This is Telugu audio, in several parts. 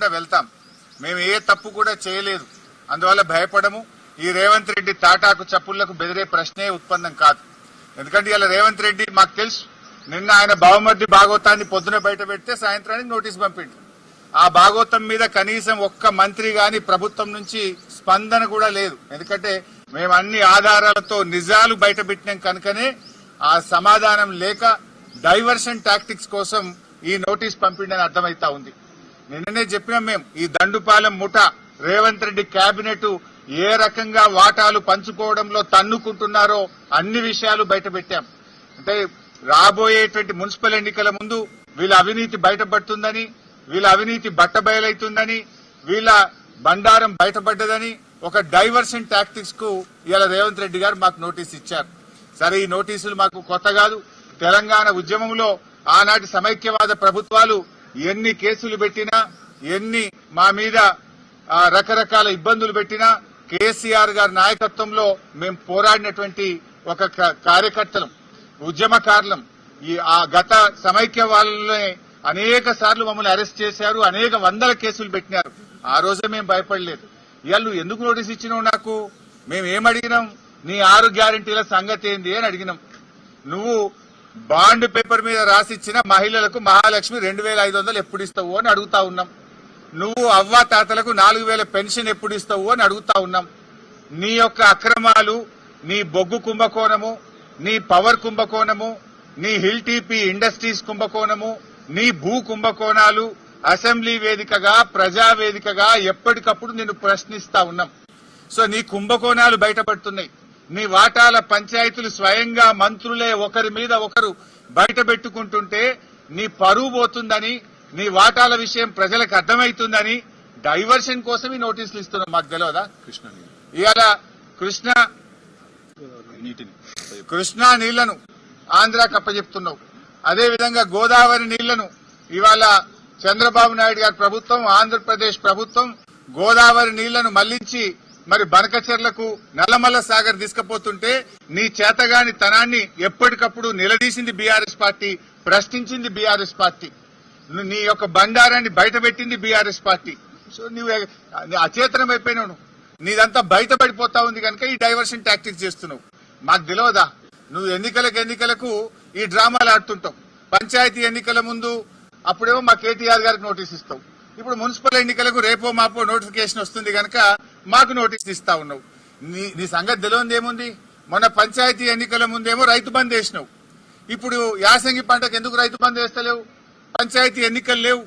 తప్పకుండా వెళ్తాం. మేము ఏ తప్పు కూడా చేయలేదు, అందువల్ల భయపడము. ఈ రేవంత్ రెడ్డి తాటాకు చప్పుళ్లకు బెదిరే ప్రశ్నే ఉత్పన్నం కాదు. ఎందుకంటే ఇలా రేవంత్ రెడ్డి మాకు తెలుసు, నిన్న ఆయన బావమర్ది భాగవతాన్ని పొద్దున బయట పెడితే సాయంత్రానికి నోటీసు పంపిండు. ఆ భాగవతం మీద కనీసం ఒక్క మంత్రి గాని ప్రభుత్వం నుంచి స్పందన కూడా లేదు. ఎందుకంటే మేము అన్ని ఆధారాలతో నిజాలు బయట పెట్టినాం కనుకనే ఆ సమాధానం లేక డైవర్షన్ టాక్టిక్స్ కోసం ఈ నోటీస్ పంపిండని అర్థమైతా ఉంది. నిన్ననే చెప్పినాం మేము, ఈ దండుపాలెం ముఠ రేవంత్ రెడ్డి కేబినెట్ ఏ రకంగా వాటాలు పంచుకోవడంలో తన్నుకుంటున్నారో అన్ని విషయాలు బయట పెట్టాం. అంటే రాబోయేటువంటి మున్సిపల్ ఎన్నికల ముందు వీళ్ళ అవినీతి బయటపడుతుందని, వీళ్ళ అవినీతి బట్టబయలైతుందని, వీళ్ళ బండారం బయటపడ్డదని ఒక డైవర్షన్ టాక్టిక్స్ కు ఇలా రేవంత్ రెడ్డి గారు మాకు నోటీస్ ఇచ్చారు. సరే, ఈ నోటీసులు మాకు కొత్త కాదు. తెలంగాణ ఉద్యమంలో ఆనాటి సమైక్యవాద ప్రభుత్వాలు ఎన్ని కేసులు పెట్టినా, ఎన్ని మా మీద రకరకాల ఇబ్బందులు పెట్టినా కేసీఆర్ గారి నాయకత్వంలో మేము పోరాడినటువంటి ఒక కార్యకర్తలం, ఉద్యమకారులం. ఆ గత సమైక్యవాదులనే అనేక సార్లు మమ్మల్ని అరెస్ట్ చేశారు, అనేక వందల కేసులు పెట్టినారు. ఆ రోజే మేము భయపడలేదు. ఇవాళ నువ్వు ఎందుకు నోటీస్ ఇచ్చినావు నాకు? మేము ఏమడిగినాం? నీ 6 గ్యారెంటీల సంగతి ఏంది అని అడిగినాం. నువ్వు బాండ్ పేపర్ మీద రాసిచ్చిన మహిళలకు మహాలక్ష్మి 2500 ఎప్పుడు ఇస్తావు అని అడుగుతా ఉన్నాం. నువ్వు అవ్వా తాతలకు 4000 పెన్షన్ ఎప్పుడు ఇస్తావు అని అడుగుతా ఉన్నాం. నీ యొక్క అక్రమాలు, నీ బొగ్గు కుంభకోణము, నీ పవర్ కుంభకోణము, నీ హిల్ టీపీ ఇండస్ట్రీస్ కుంభకోణము, నీ భూ కుంభకోణాలు అసెంబ్లీ వేదికగా, ప్రజా వేదికగా ఎప్పటికప్పుడు నిన్ను ప్రశ్నిస్తా ఉన్నాం. సో నీ కుంభకోణాలు బయటపడుతున్నాయి. నీ వాటాల పంచాయతీలు స్వయంగా మంత్రులే ఒకరి మీద ఒకరు బయట పెట్టుకుంటుంటే నీ పరువు పోతుందని, నీ వాటాల విషయం ప్రజలకు అర్థమవుతుందని డైవర్షన్ కోసం ఈ నోటీసులు ఇస్తున్నాం. మాకు తెలియదా? ఇవాళ కృష్ణా నీళ్లను ఆంధ్రాకి అప్పచెప్తున్నావు. అదేవిధంగా గోదావరి నీళ్లను ఇవాళ చంద్రబాబు నాయుడు గారి ప్రభుత్వం, ఆంధ్రప్రదేశ్ ప్రభుత్వం గోదావరి నీళ్లను మళ్లించి మరి బనకచెర్లకు, నల్లమల్ల సాగర్ తీసుకుపోతుంటే నీ చేతగాని తనాన్ని ఎప్పటికప్పుడు నిలదీసింది బీఆర్ఎస్ పార్టీ, ప్రశ్నించింది బీఆర్ఎస్ పార్టీ. నీ యొక్క బండారాన్ని బయటపెట్టింది బీఆర్ఎస్ పార్టీ. సో నువ్వు అచేతనం అయిపోయినావు. నీదంతా బయటపడిపోతా ఉంది కనుక ఈ డైవర్షన్ టాక్టిక్స్ చేస్తున్నావు. మాకు తెలియదా? నువ్వు ఎన్నికలకు ఈ డ్రామాలు ఆడుతుంటావు. పంచాయతీ ఎన్నికల ముందు అప్పుడేమో మా కేటీఆర్ గారికి నోటీస్ ఇస్తావు. ఇప్పుడు మున్సిపల్ ఎన్నికలకు రేపో మాపో నోటిఫికేషన్ వస్తుంది కనుక మాకు నోటీస్ ఇస్తా ఉన్నావు. నీ సంగతి తెలియదు ఏముంది? మొన్న పంచాయతీ ఎన్నికల ముందేమో రైతు బంద్ వేసినావు. ఇప్పుడు యాసంగి పంటకు ఎందుకు రైతు బంద్ వేస్తలేవు? పంచాయతీ ఎన్నికలు లేవు.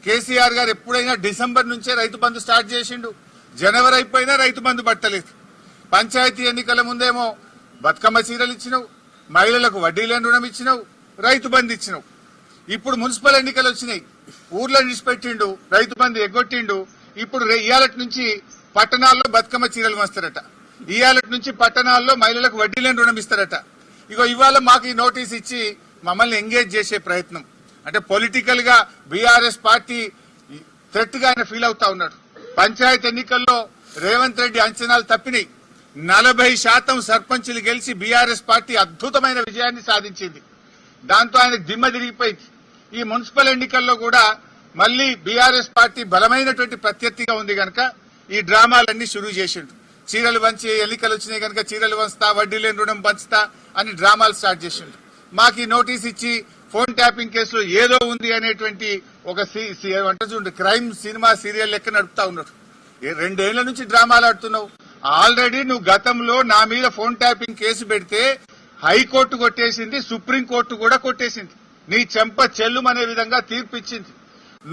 కేసీఆర్ గారు ఎప్పుడైనా డిసెంబర్ నుంచే రైతు బంద్ స్టార్ట్ చేసిండు. జనవరి అయిపోయినా రైతు బంద్ పట్టలేదు. పంచాయతీ ఎన్నికల ముందేమో బతుకమ్మ చీరలు ఇచ్చినావు, మహిళలకు వడ్డీ లేని రుణం ఇచ్చినావు, రైతు బంద్ ఇచ్చినావు. ఇప్పుడు మున్సిపల్ ఎన్నికలు వచ్చినాయి, ఊర్లో నిడిచిపెట్టిండు, రైతు బంద్ ఎగ్గొట్టిండు. ఇప్పుడు ఇయాలటి నుంచి పట్టణాల్లో బతుకమ్మ చీరలు వస్తారట, ఇయాలటి నుంచి పట్టణాల్లో మహిళలకు వడ్డీ లేని రుణం ఇస్తారట. ఇగో ఇవాళ మాకు ఈ నోటీస్ ఇచ్చి మమ్మల్ని ఎంగేజ్ చేసే ప్రయత్నం. అంటే పొలిటికల్ గా బీఆర్ఎస్ పార్టీ థ్రెట్ గా ఆయన ఫీల్ అవుతా ఉన్నాడు. పంచాయతీ ఎన్నికల్లో రేవంత్ రెడ్డి అంచనాలు తప్పినాయి. 40% సర్పంచులు గెలిచి బీఆర్ఎస్ పార్టీ అద్భుతమైన విజయాన్ని సాధించింది. దాంతో ఆయనకు దిమ్మ తిరిగిపోయింది. ఈ మున్సిపల్ ఎన్నికల్లో కూడా మళ్లీ బీఆర్ఎస్ పార్టీ బలమైనటువంటి ప్రత్యర్థిగా ఉంది కనుక ఈ డ్రామాలన్నీ షురూ చేసిండు. చీరలు వంచి ఎన్నికలు వచ్చినాయి కనుక చీరలు వంచుతా, వడ్డీ లేని రుణం పంచుతా అని డ్రామాలు స్టార్ట్ చేసిండు. మాకు ఈ నోటీస్ ఇచ్చి ఫోన్ ట్యాపింగ్ కేసులో ఏదో ఉంది అనేటువంటి ఒక క్రైమ్ సినిమా సీరియల్ లెక్క నడుపుతా ఉన్నాడు. 2 ఏళ్ల నుంచి డ్రామాలు ఆడుతున్నావు. ఆల్రెడీ నువ్వు గతంలో నా మీద ఫోన్ ట్యాపింగ్ కేసు పెడితే హైకోర్టు కొట్టేసింది, సుప్రీంకోర్టు కూడా కొట్టేసింది. నీ చెంప చెల్లుమనే విధంగా తీర్పిచ్చింది.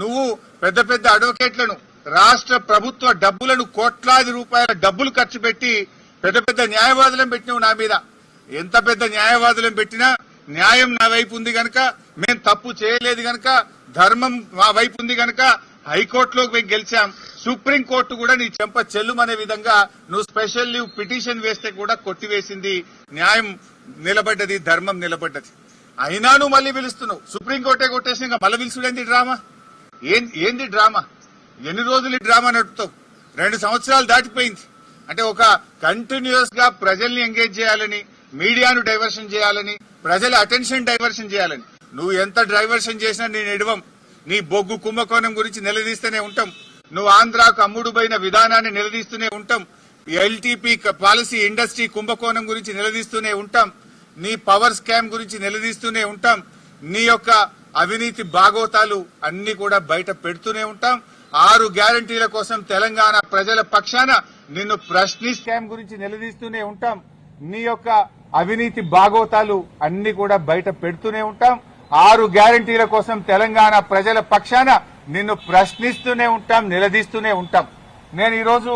నువ్వు పెద్ద పెద్ద అడ్వకేట్లను, రాష్ట్ర ప్రభుత్వ డబ్బులను, కోట్లాది రూపాయల డబ్బులు ఖర్చు పెట్టి పెద్ద పెద్ద న్యాయవాదులను పెట్టినావు నా మీద. ఎంత పెద్ద న్యాయవాదులను పెట్టినా న్యాయం నా వైపు ఉంది గనక, మేం తప్పు చేయలేదు గనక, ధర్మం మా వైపు ఉంది గనక హైకోర్టులోకి పోయి గెలిచాం. సుప్రీంకోర్టు కూడా నీ చెంప చెల్లుమనే విధంగా నువ్వు స్పెషల్ లీవ్ పిటిషన్ వేస్తే కూడా కొట్టివేసింది. న్యాయం నిలబడ్డది, ధర్మం నిలబడ్డది. అయినా నువ్వు మళ్లీ పిలుస్తున్నావు. సుప్రీంకోర్టే కొట్టేసి ఇంకా మళ్ళీ పిలుచుడేంది డ్రామా? ఏంది డ్రామా? ఎన్ని రోజులు ఈ డ్రామా నడుపుతావు? 2 సంవత్సరాలు దాటిపోయింది. అంటే ఒక కంటిన్యూస్ గా ప్రజల్ని ఎంగేజ్ చేయాలని, మీడియాను డైవర్షన్ చేయాలని, ప్రజల అటెన్షన్ డైవర్షన్ చేయాలని. నువ్వు ఎంత డైవర్షన్ చేసినా నేను ఎడవం. నీ బొగ్గు కుంభకోణం గురించి నిలదీస్తూనే ఉంటాం. నువ్వు ఆంధ్రాకు అమ్ముడుపోయిన విధానాన్ని నిలదీస్తూనే ఉంటాం. ఎల్టీపీ పాలసీ ఇండస్ట్రీ కుంభకోణం గురించి నిలదీస్తూనే ఉంటాం. నీ పవర్ స్కామ్ గురించి నిలదీస్తూనే ఉంటాం. నీ యొక్క అవినీతి బాగోతాలు అన్ని కూడా బయట పెడుతూనే ఉంటాం. 6 గ్యారంటీల కోసం తెలంగాణ ప్రజల పక్షాన నిన్ను స్కామ్ గురించి నిలదీస్తూనే ఉంటాం. నీ యొక్క అవినీతి బాగోతాలు అన్ని కూడా బయట పెడుతూనే ఉంటాం. 6 గ్యారంటీల కోసం తెలంగాణ ప్రజల పక్షాన నిన్ను ప్రశ్నిస్తూనే ఉంటాం, నిలదీస్తూనే ఉంటాం. నేను ఈరోజు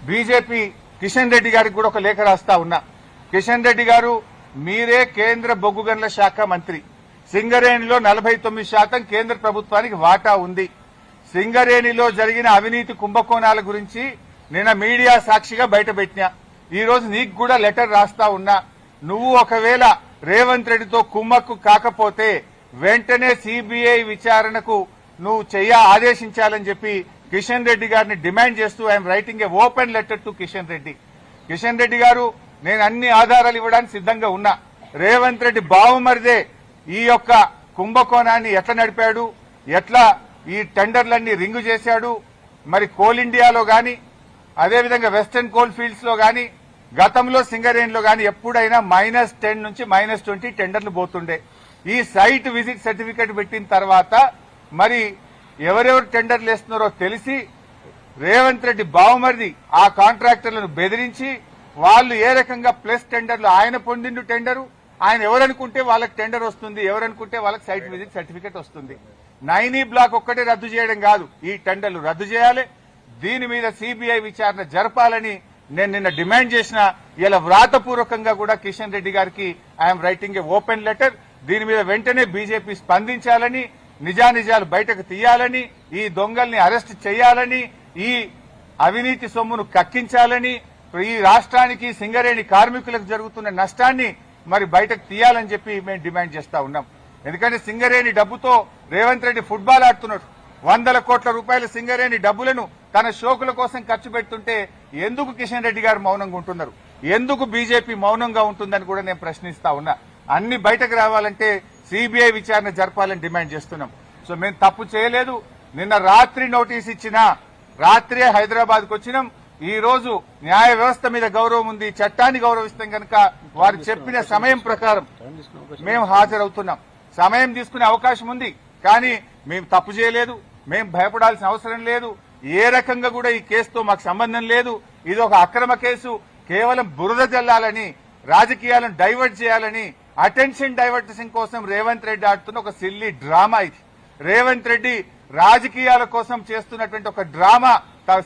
బీజేపీ కిషన్ రెడ్డి గారికి కూడా ఒక లేఖ రాస్తా ఉన్నా. కిషన్ రెడ్డి గారు, మీరే కేంద్ర బొగ్గు గనుల శాఖ మంత్రి. సింగరేణిలో 49% కేంద్ర ప్రభుత్వానికి వాటా ఉంది. సింగరేణిలో జరిగిన అవినీతి కుంభకోణాల గురించి నిన్న మీడియా సాక్షిగా బయటపెట్టినా. ఈ రోజు నీకు కూడా లెటర్ రాస్తా ఉన్నా. నువ్వు ఒకవేళ రేవంత్ రెడ్డితో కుమ్మక్కు కాకపోతే వెంటనే సిబిఐ విచారణకు నువ్వు ఆదేశించాలని చెప్పి కిషన్ రెడ్డి గారిని డిమాండ్ చేస్తూ I'm writing A open letter to Kishan Reddy. Kishan Reddy గారు, నేను అన్ని ఆధారాలు ఇవ్వడానికి సిద్ధంగా ఉన్నా. రేవంత్ రెడ్డి బావుమరిదే ఈ యొక్క కుంభకోణాన్ని ఎట్లా నడిపాడు, ఎట్లా ఈ టెండర్లన్నీ రింగు చేశాడు, మరి కోల్ ఇండియాలో గాని అదేవిధంగా వెస్టర్న్ కోల్ ఫీల్డ్స్ లో గాని గతంలో సింగరేణిలో గాని ఎప్పుడైనా -10 నుంచి -20 టెండర్లు పోతుండే. ఈ సైట్ విజిట్ సర్టిఫికేట్ పెట్టిన తర్వాత మరి ఎవరెవరు టెండర్లు వేస్తున్నారో తెలిసి రేవంత్ రెడ్డి బావుమరిది ఆ కాంట్రాక్టర్లను బెదిరించి వాళ్ళు ఏ రకంగా ప్లస్ టెండర్లు ఆయన పొందిండు టెండరు, ఆయన ఎవరనుకుంటే వాళ్ళకి టెండర్ వస్తుంది, ఎవరనుకుంటే వాళ్ళకి సైట్ విజిట్ సర్టిఫికేట్ వస్తుంది. 9E బ్లాక్ ఒక్కటే రద్దు చేయడం కాదు, ఈ టెండర్లు రద్దు చేయాలి. దీని మీద సిబిఐ విచారణ జరపాలని నేను నిన్న డిమాండ్ చేసిన. ఇలా వ్రాతపూర్వకంగా కూడా కిషన్ రెడ్డి గారికి I'm writing A open letter. దీని మీద వెంటనే బీజేపీ స్పందించాలని, నిజానిజాలు బయటకు తీయాలని, ఈ దొంగల్ని అరెస్ట్ చేయాలని, ఈ అవినీతి సొమ్మును కక్కించాలని, ఈ రాష్ట్రానికి సింగరేణి కార్మికులకు జరుగుతున్న నష్టాన్ని మరి బయటకు తీయాలని చెప్పి మేము డిమాండ్ చేస్తా ఉన్నాం. ఎందుకంటే సింగరేణి డబ్బుతో రేవంత్ రెడ్డి ఫుట్బాల్ ఆడుతున్నాడు. 100 కోట్ల రూపాయల సింగరేణి డబ్బులను తన షోకుల కోసం ఖర్చు పెడుతుంటే ఎందుకు కిషన్ రెడ్డి గారు మౌనంగా ఉంటున్నారు, ఎందుకు బీజేపీ మౌనంగా ఉంటుందని కూడా నేను ప్రశ్నిస్తా ఉన్నా. అన్ని బయటకు రావాలంటే సిబిఐ విచారణ జరపాలని డిమాండ్ చేస్తున్నాం. సో మేము తప్పు చేయలేదు. నిన్న రాత్రి నోటీస్ ఇచ్చినా రాత్రే హైదరాబాద్ కు వచ్చినాం. ఈ రోజు న్యాయ వ్యవస్థ మీద గౌరవం ఉంది, చట్టాన్ని గౌరవిస్తాం కనుక వారు చెప్పిన సమయం ప్రకారం మేము హాజరవుతున్నాం. సమయం తీసుకునే అవకాశం ఉంది, కానీ మేము తప్పు చేయలేదు, మేము భయపడాల్సిన అవసరం లేదు. ఏ రకంగా కూడా ఈ కేసుతో మాకు సంబంధం లేదు. ఇది ఒక అక్రమ కేసు. కేవలం బురద జల్లాలని, రాజకీయాలను డైవర్ట్ చేయాలని, అటెన్షన్ డైవర్షన్ కోసం రేవంత్ రెడ్డి ఆడుతున్న ఒక సిల్లీ డ్రామా ఇది. రేవంత్ రెడ్డి రాజకీయాల కోసం చేస్తున్నటువంటి ఒక డ్రామా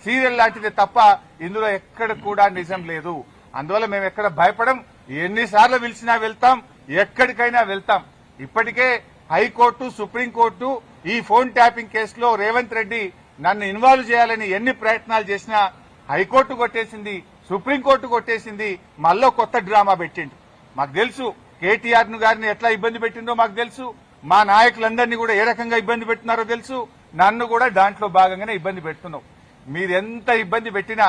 సీరియల్ లాంటిదే తప్ప ఇందులో ఎక్కడ కూడా నిజం లేదు. అందువల్ల మేము ఎక్కడ భయపడం. ఎన్నిసార్లు పిలిచినా వెళ్తాం, ఎక్కడికైనా వెళ్తాం. ఇప్పటికే హైకోర్టు, సుప్రీంకోర్టు ఈ ఫోన్ ట్యాపింగ్ కేసులో రేవంత్ రెడ్డి నన్ను ఇన్వాల్వ్ చేయాలని ఎన్ని ప్రయత్నాలు చేసినా హైకోర్టు కొట్టేసింది, సుప్రీంకోర్టు కొట్టేసింది. మళ్ళీ కొత్త డ్రామా పెట్టిండు. మాకు తెలుసు కేటీఆర్ గారిని ఎట్లా ఇబ్బంది పెట్టిందో మాకు తెలుసు. మా నాయకులందరినీ కూడా ఏ రకంగా ఇబ్బంది పెట్టినారో తెలుసు. నన్ను కూడా దాంట్లో భాగంగానే ఇబ్బంది పెడుతున్నావు. మీరెంత ఇబ్బంది పెట్టినా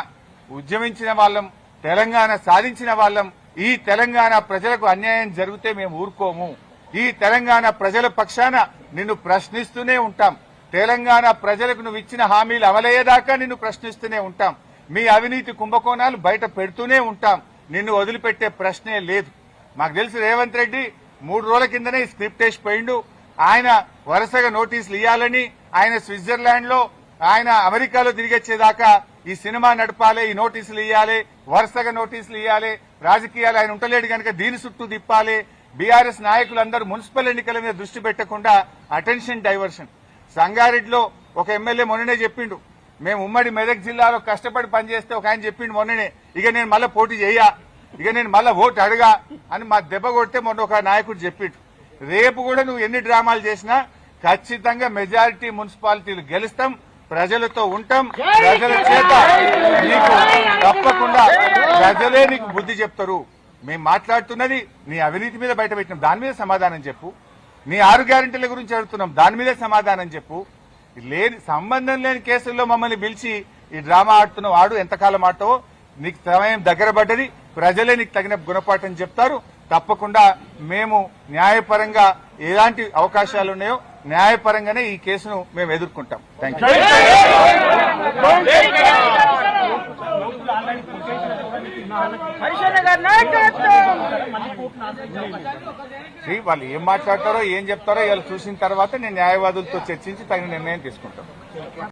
ఉద్యమించిన వాళ్ళం, తెలంగాణ సాధించిన వాళ్ళం. ఈ తెలంగాణ ప్రజలకు అన్యాయం జరిగితే మేము ఊరుకోము. ఈ తెలంగాణ ప్రజల పక్షాన నిన్ను ప్రశ్నిస్తూనే ఉంటాం. తెలంగాణ ప్రజలకు నువ్వు ఇచ్చిన హామీలు అమలయ్యేదాకా నిన్ను ప్రశ్నిస్తూనే ఉంటాం. మీ అవినీతి కుంభకోణాలు బయట పెడుతూనే ఉంటాం. నిన్ను వదిలిపెట్టే ప్రశ్నే లేదు. మాకు తెలుసు రేవంత్ రెడ్డి 3 రోజుల కిందనే స్క్రిప్ట్ వేసిపోయిండు. ఆయన వరుసగా నోటీసులు ఇవ్వాలని, ఆయన స్విట్జర్లాండ్ లో, ఆయన అమెరికాలో తిరిగొచ్చేదాకా ఈ సినిమా నడపాలి, ఈ నోటీసులు ఇవ్వాలి, వరుసగా నోటీసులు ఇవ్వాలి. రాజకీయాలు ఆయన ఉండలేడు కనుక దీని చుట్టూ తిప్పాలి. బీఆర్ఎస్ నాయకులందరూ మున్సిపల్ ఎన్నికల మీద దృష్టి పెట్టకుండా అటెన్షన్ డైవర్షన్. సంగారెడ్డిలో ఒక ఎమ్మెల్యే మొన్ననే చెప్పిండు, మేము ఉమ్మడి మెదక్ జిల్లాలో కష్టపడి పనిచేస్తే ఒక ఆయన చెప్పిండు మొన్ననే, ఇక నేను మళ్ళా పోటీ చెయ్యా, ఇక నేను మళ్ళా ఓటు అడగా అని మా దెబ్బ కొడితే మొన్న ఒక నాయకుడు చెప్పిండు. రేపు కూడా నువ్వు ఎన్ని డ్రామాలు చేసినా ఖచ్చితంగా మెజారిటీ మున్సిపాలిటీలు గెలుస్తాం, ప్రజలతో ఉంటాం. ప్రజల చేత నీకు తప్పకుండా ప్రజలే నీకు బుద్ధి చెప్తారు. మేము మాట్లాడుతున్నది నీ అవినీతి మీద బయట పెట్టినాం, దాని మీద సమాధానం చెప్పు. నీ 6 గ్యారెంటీల గురించి అడుగుతున్నాం, దాని మీద సమాధానం చెప్పు. సంబంధం లేని కేసుల్లో మమ్మల్ని పిలిచి ఈ డ్రామా ఆడుతున్నావు, ఆడు ఎంతకాలం ఆడతావో. నీకు సమయం దగ్గర పడ్డది, ప్రజలే నీకు తగిన గుణపాఠం చెప్తారు. తప్పకుండా మేము న్యాయపరంగా ఎలాంటి అవకాశాలు ఉన్నాయో న్యాయపరంగానే ఈ కేసును మేము ఎదుర్కొంటాం. Thank you. వాళ్ళు ఏం మాట్లాడతారో ఏం చెప్తారో ఇలా చూసిన తర్వాత నేను న్యాయవాదులతో చర్చించి తగిన నిర్ణయం తీసుకుంటాను.